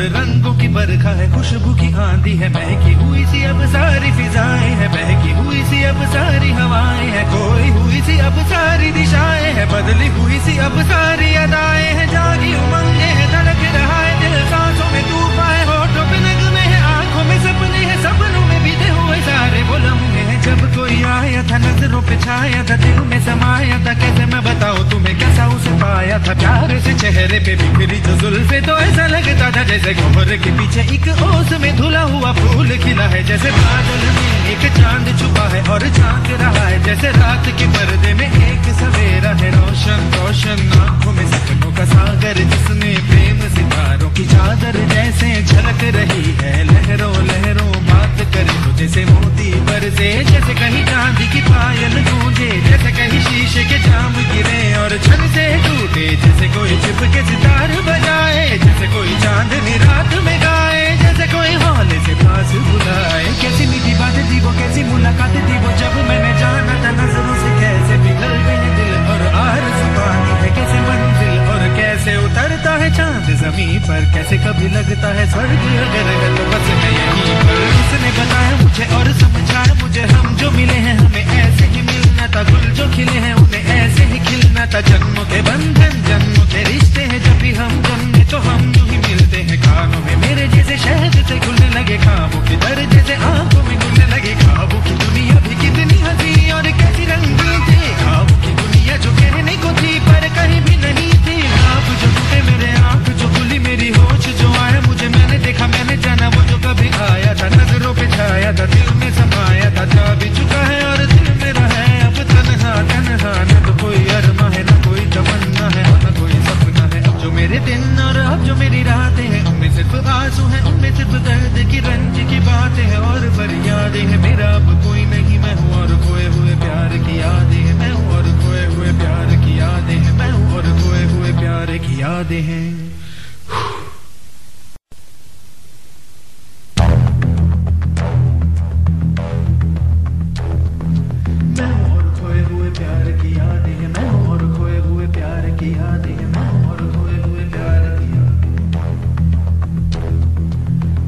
और रंगों की बरखा है, खुशबू की आंधी है, महकी हुई सी अब सारी फिजाएं है, बहकी हुई सी अब सारी हवाएं है, खोई हुई सी अब सारी दिशाएं है, बदली हुई सी अब सारी अदाएं है, जागी उमंगे है, धड़क रहा है दिल, सांसों में तूफान है, होठों पे नगमे है, आंखों में सपने हैं, सपनों में बीते हुए सारे वो लम्हे हैं। जब कोई आया था नजरों पे छाया था, दिल में समाया था, कैसे मैं बताऊं तुम्हें कैसा उसे पाया था, प्यार से चेहरे पे बिखरी जो जुल्फे, तो ऐसा लगता था जैसे कोहरे के पीछे एक ओस में धुला हुआ फूल खिला है, जैसे बादल में एक चांद छुपा है और झांक रहा है, जैसे रात के पर्दे में एक सवेरा है, रोशन रोशन आंखों में सपनों का सागर, जिसने प्रेम सितारों की चादर जैसे झलक रही है, लहरों लहरों बात करे तो जैसे मोती बरसे, जैसे कहीं चांदी की पायल गूंजे, जैसे कहीं शीशे के जाम गिरे और छन से टूटे, जैसे कोई छिप के सितार बजाए, जैसे कोई चांदनी रात में गाए, जैसे कोई हौले से पास बुलाए। कैसी मीठी बातें थी वो, कैसी मुलाकातें थी वो, जब मैंने जाना था नजरों से कैसे पिघल गए दिल और आरज़ू पानी है, कैसे मंजिल और कैसे उतरता है चांद जमीन पर, कैसे कभी लगता है स्वर्ग अगर है तो बस मैं यहीं पर। उसने बताया मुझे और समझाया मुझे, हम जो मिले हैं हमें ऐसे ही मिलना था, गुल जो खिले हैं उन्हें ऐसे ही खिलना था, जन्मों के बंधन जन्मों के रिश्ते हैं, जब भी हम जन्मे तो हम यूं ही मिलते हैं, कानों में मेरे जैसे शहद से घुलने लगे ख्वाबों के दर, जैसे आंखों में घुलने लगे ख्वाबों की दुनिया भी कितनी हंसी और कैसी रंगीन थी, ख्वाबों की दुनिया जो कहने को थी पर कहीं भी नहीं थी, आप जो टूटे मेरे आंख जो खुली मेरी होश जो आया मुझे, मैंने देखा मैंने जाना वो जो कभी आया था, नजरों पे छाया था, दिल में समाया था, जा भी चुका है और दिल मेरा है अब तन्हा तन्हा, न तो कोई अरमा है न कोई तमन्ना है और न कोई सपना है, अब जो मेरे दिन और अब जो मेरी रातें हैं उनमें सिर्फ आंसू हैं, उनमें सिर्फ दर्द की रंज की बातें हैं और फरियादें हैं, मेरा अब कोई नहीं मैं हूँ और खोए हुए प्यार की यादें हैं, मैं हूँ और खोए हुए प्यार की यादें हैं, मैं हूँ और खोए हुए प्यार की यादें हैं।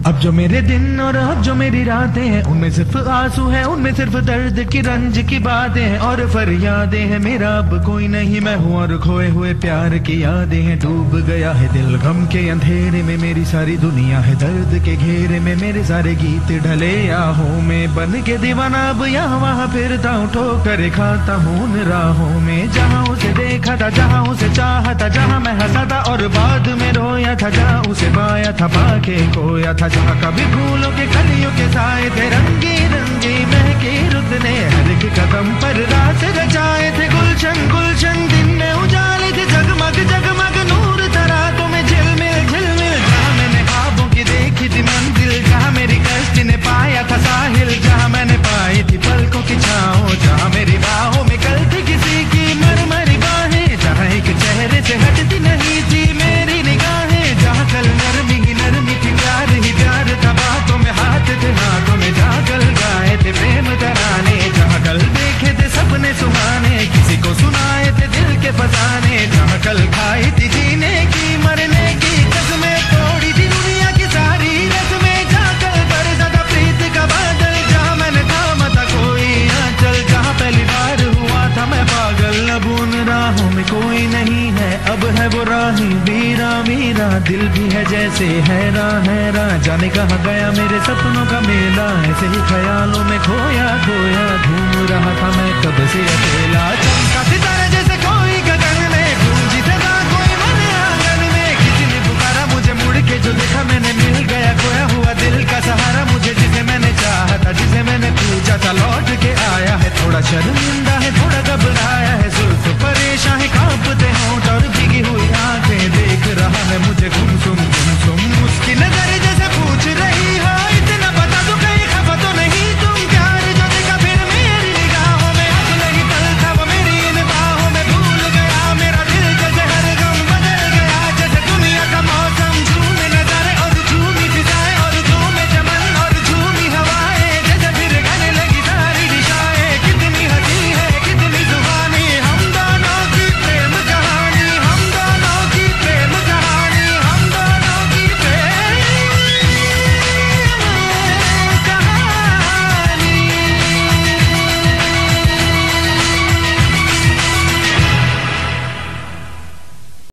अब जो मेरे दिन और अब जो मेरी रातें हैं उनमें सिर्फ आंसू हैं, उनमें सिर्फ दर्द की रंज की बातें हैं और फरियादें हैं, मेरा अब कोई नहीं मैं हूँ और खोए हुए प्यार की यादें हैं, डूब गया है दिल गम के अंधेरे में, मेरी सारी दुनिया है दर्द के घेरे में, मेरे सारे गीत ढले आहों में, बन के दीवाना अब यहाँ वहाँ फिरता हूँ, ठोकर खाता हूँ उन राहों में, जहाँ उसे देखा था जहाँ उसे चाहा था, जहाँ मैं हंसा था और बाद में रोया था, जहाँ उसे पाया था पाके खोया था, जहाँ कभी फूलों के कलियों के साए थे, रंगी रंगी महके रुत ने हर एक कदम पर रात रचाए थे, गुलशन गुलशन दिन में उजाले थे, जगमग जगमग नूर था रातों में, झिलमिल झिलमिल, जहाँ मैंने ख्वाबों की देखी थी मंजिल, जहाँ मेरी कश्ती ने पाया था साहिल, जहाँ मैंने पाई थी पलकों की छाँव, जहाँ मेरी बाहों में कल थी किसी की मरमरी बाहें, जहाँ एक चेहरे से हटती नहीं थी मेरी निगाहें, जहाँ कल नरमी ही नरमी थी प्यार ही प्यार था, बातों में हाथ थे हाथों में, जहाँ कल गाए थे प्रेम तराने, जहाँ कल देखे थे सपने सुहाने, किसी को सुनाए थे दिल के फसाने, जहाँ कल खाई थी जीने की मरने की कसमें, तोड़ी थी दुनिया की सारी रस्में, जहाँ कल बरसा था प्रीत का बादल, जहाँ मैंने थामा था कोई आंचल, जहाँ पहली बार हुआ था मैं पागल, अब उन राहों में कोई नहीं है, अब है वो राही मीरा मीरा, दिल भी है जैसे हैरान हैरान, जाने कहाँ गया मेरे सपनों का मेला, ऐसे ही ख्यालों में खोया खोया घूम रहा था मैं कब से अकेला, चमका सितारा जैसे कोई गगन में, गूंजी सदा कोई मन आंगन में, किसी ने पुकारा मुझे मुड़ के जो देखा